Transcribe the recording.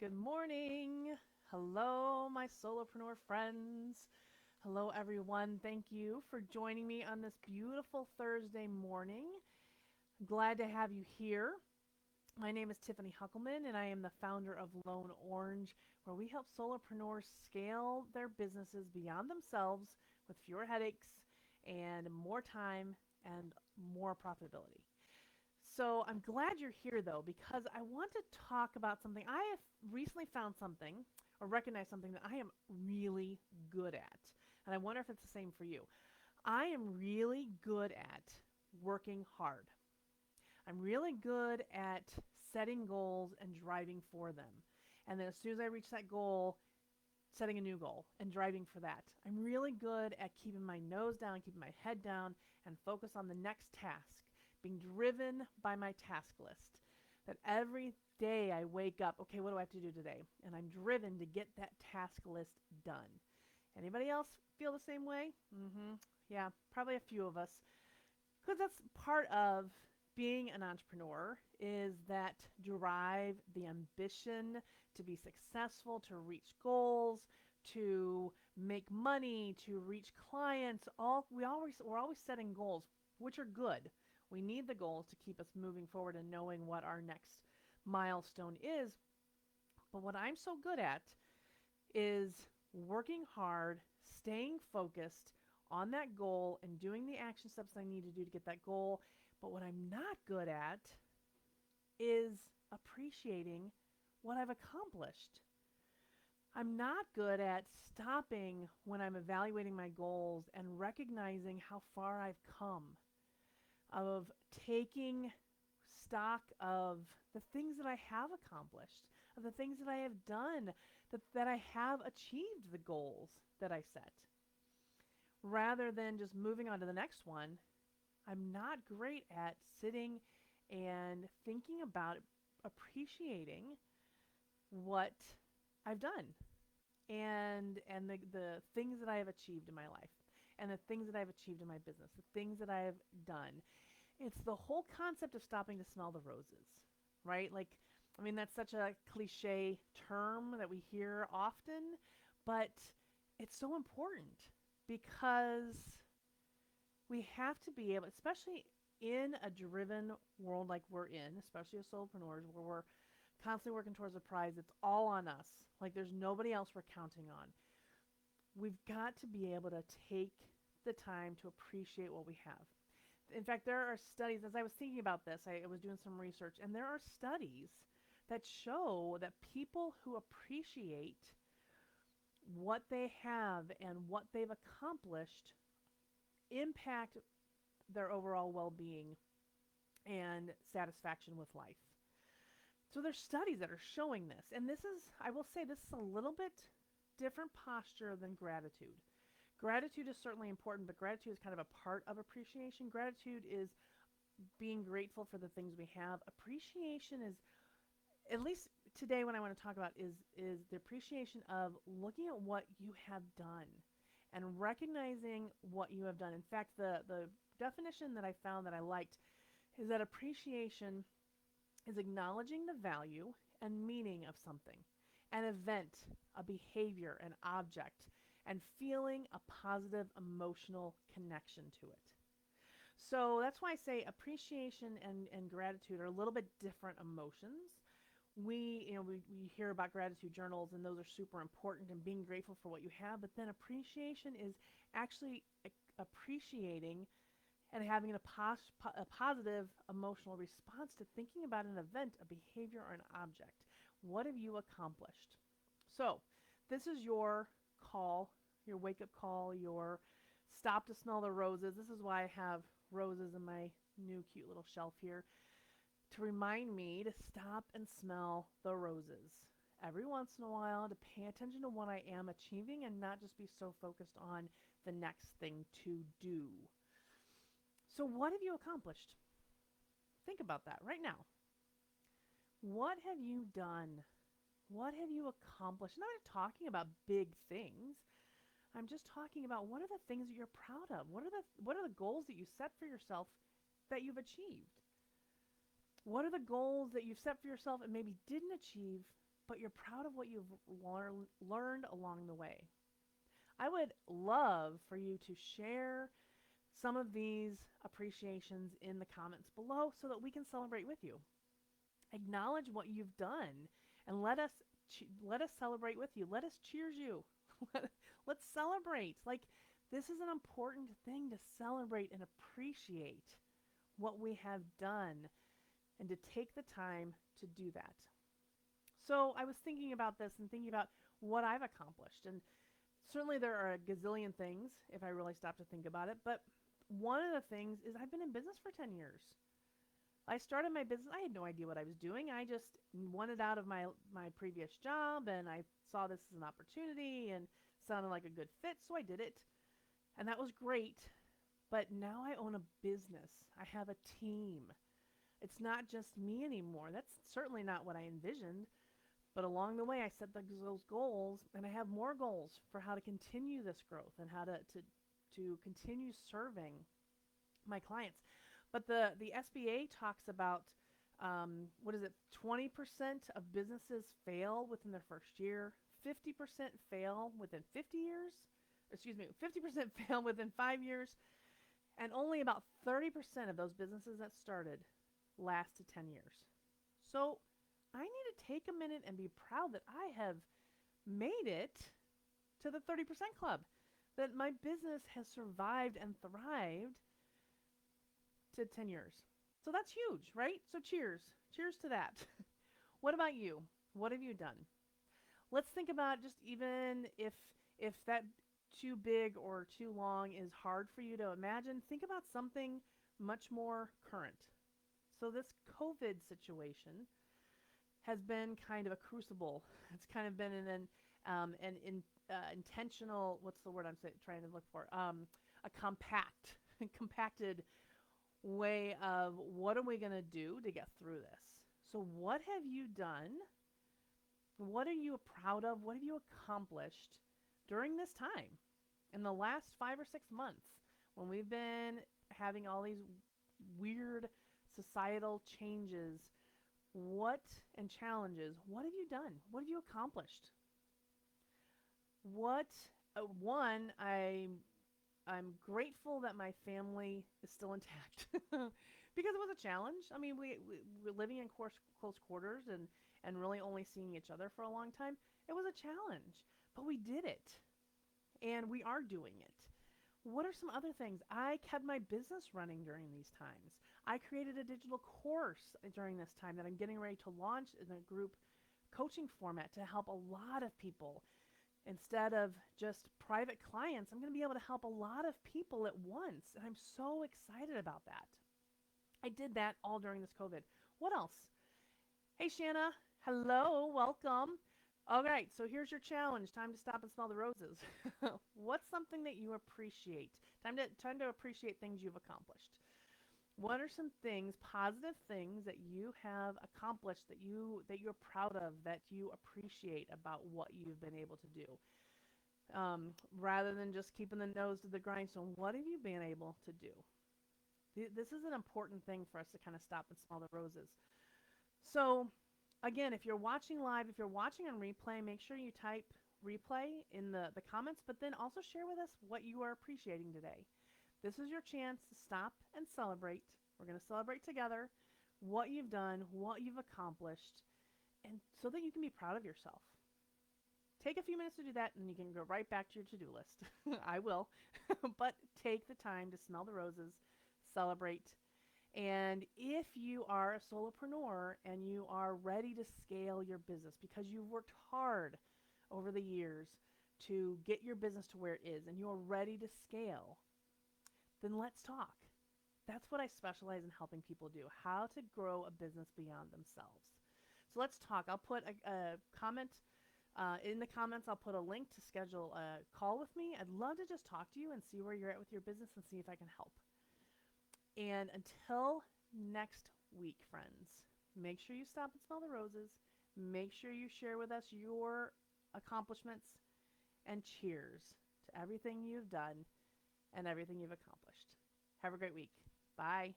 Good morning. Hello, my solopreneur friends. Hello, everyone. Thank you for joining me on this beautiful Thursday morning. Glad to have you here. My name is Tiffany Huckelman, and I am the founder of Lone Orange, where we help solopreneurs scale their businesses beyond themselves with fewer headaches and more time and more profitability. So I'm glad you're here though, because I want to talk about something. I have recently found something or recognized something that I am really good at. And I wonder if it's the same for you. I am really good at working hard. I'm really good at setting goals and driving for them. And then as soon as I reach that goal, setting a new goal and driving for that. I'm really good at keeping my nose down, keeping my head down, and focus on the next task, being driven by my task list. That every day I wake up, okay, what do I have to do today? And I'm driven to get that task list done. Anybody else feel the same way? Yeah, probably a few of us. Because that's part of being an entrepreneur is that drive, the ambition to be successful, to reach goals, to make money, to reach clients. We're always setting goals, which are good. We need the goals to keep us moving forward and knowing what our next milestone is. But what I'm so good at is working hard, staying focused on that goal and doing the action steps I need to do to get that goal. But what I'm not good at is appreciating what I've accomplished. I'm not good at stopping when I'm evaluating my goals and recognizing how far I've come, of taking stock of the things that I have accomplished, of the things that I have done, that I have achieved the goals that I set. Rather than just moving on to the next one, I'm not great at sitting and thinking about appreciating what I've done and the things that I have achieved in my life and the things that I've achieved in my business, the things that I have done. It's the whole concept of stopping to smell the roses, right? Like, I mean, that's such a cliche term that we hear often, but it's so important because we have to be able, especially in a driven world like we're in, especially as solopreneurs, where we're constantly working towards a prize, it's all on us. Like there's nobody else we're counting on. We've got to be able to take the time to appreciate what we have. In fact, there are studies, as I was thinking about this, I was doing some research, and there are studies that show that people who appreciate what they have and what they've accomplished impact their overall well-being and satisfaction with life. So there's studies that are showing this. And this is, I will say, this is a little bit different posture than gratitude. Gratitude is certainly important, but gratitude is kind of a part of appreciation. Gratitude is being grateful for the things we have. Appreciation is, at least today what I want to talk about is the appreciation of looking at what you have done and recognizing what you have done. In fact, the definition that I found that I liked is that appreciation is acknowledging the value and meaning of something, an event, a behavior, an object, and feeling a positive emotional connection to it. So that's why I say appreciation and gratitude are a little bit different emotions. We hear about gratitude journals, and those are super important and being grateful for what you have, but then appreciation is actually appreciating and having a positive emotional response to thinking about an event, a behavior, or an object. What have you accomplished? So this is your call, your wake-up call, your stop to smell the roses. This is why I have roses in my new cute little shelf here, to remind me to stop and smell the roses every once in a while, to pay attention to what I am achieving and not just be so focused on the next thing to do. So what have you accomplished? Think about that right now. What have you done? What have you accomplished? I'm not talking about big things. I'm just talking about what are the things that you're proud of? What are the goals that you set for yourself that you've achieved? What are the goals that you've set for yourself and maybe didn't achieve, but you're proud of what you've learned along the way. I would love for you to share some of these appreciations in the comments below so that we can celebrate with you. Acknowledge what you've done and let us celebrate with you. Let us cheers you. Let's celebrate. Like, this is an important thing to celebrate and appreciate what we have done and to take the time to do that. So I was thinking about this and thinking about what I've accomplished. And certainly there are a gazillion things if I really stop to think about it. But one of the things is I've been in business for 10 years. I started my business. I had no idea what I was doing. I just wanted out of my previous job, and I saw this as an opportunity and sounded like a good fit, so I did it. And that was great. But now I own a business. I have a team. It's not just me anymore. That's certainly not what I envisioned. But along the way, I set those goals, and I have more goals for how to continue this growth and how to continue serving my clients. But the SBA talks about, 20% of businesses fail within their first year, 50% fail within 50 years, 50% fail within 5 years, and only about 30% of those businesses that started lasted 10 years. So I need to take a minute and be proud that I have made it to the 30% club, that my business has survived and thrived to 10 years. So that's huge, right? So cheers. Cheers to that. What about you? What have you done? Let's think about, just even if that too big or too long is hard for you to imagine, think about something much more current. So this COVID situation has been kind of a crucible. It's kind of been an intentional, what's the word I'm trying to look for? A compacted way of what are we going to do to get through this. So what have you done? What are you proud of? What have you accomplished during this time in the last 5 or 6 months when we've been having all these weird societal changes? What and challenges? What have you done? What have you accomplished? One, I'm grateful that my family is still intact because it was a challenge. I mean, we're living in close quarters and really only seeing each other for a long time. It was a challenge, but we did it, and we are doing it. What are some other things? I kept my business running during these times. I created a digital course during this time that I'm getting ready to launch in a group coaching format to help a lot of people. Instead of just private clients, I'm going to be able to help a lot of people at once. And I'm so excited about that. I did that all during this COVID. What else? Hey, Shanna. Hello. Welcome. All right. So here's your challenge. Time to stop and smell the roses. What's something that you appreciate? Time to appreciate things you've accomplished. What are some things, positive things that you have accomplished that you're proud of, that you appreciate about what you've been able to do? Rather than just keeping the nose to the grindstone, what have you been able to do? This is an important thing for us to kind of stop and smell the roses. So again, if you're watching live, if you're watching on replay, make sure you type replay in the comments, but then also share with us what you are appreciating today. This is your chance to stop and celebrate. We're going to celebrate together what you've done, what you've accomplished, and so that you can be proud of yourself. Take a few minutes to do that, and you can go right back to your to-do list. I will. But take the time to smell the roses, celebrate. And if you are a solopreneur and you are ready to scale your business because you've worked hard over the years to get your business to where it is and you're ready to scale, then let's talk. That's what I specialize in helping people do, how to grow a business beyond themselves. So let's talk. I'll put a comment in the comments. I'll put a link to schedule a call with me. I'd love to just talk to you and see where you're at with your business and see if I can help. And until next week, friends, make sure you stop and smell the roses. Make sure you share with us your accomplishments, and cheers to everything you've done and everything you've accomplished. Have a great week. Bye.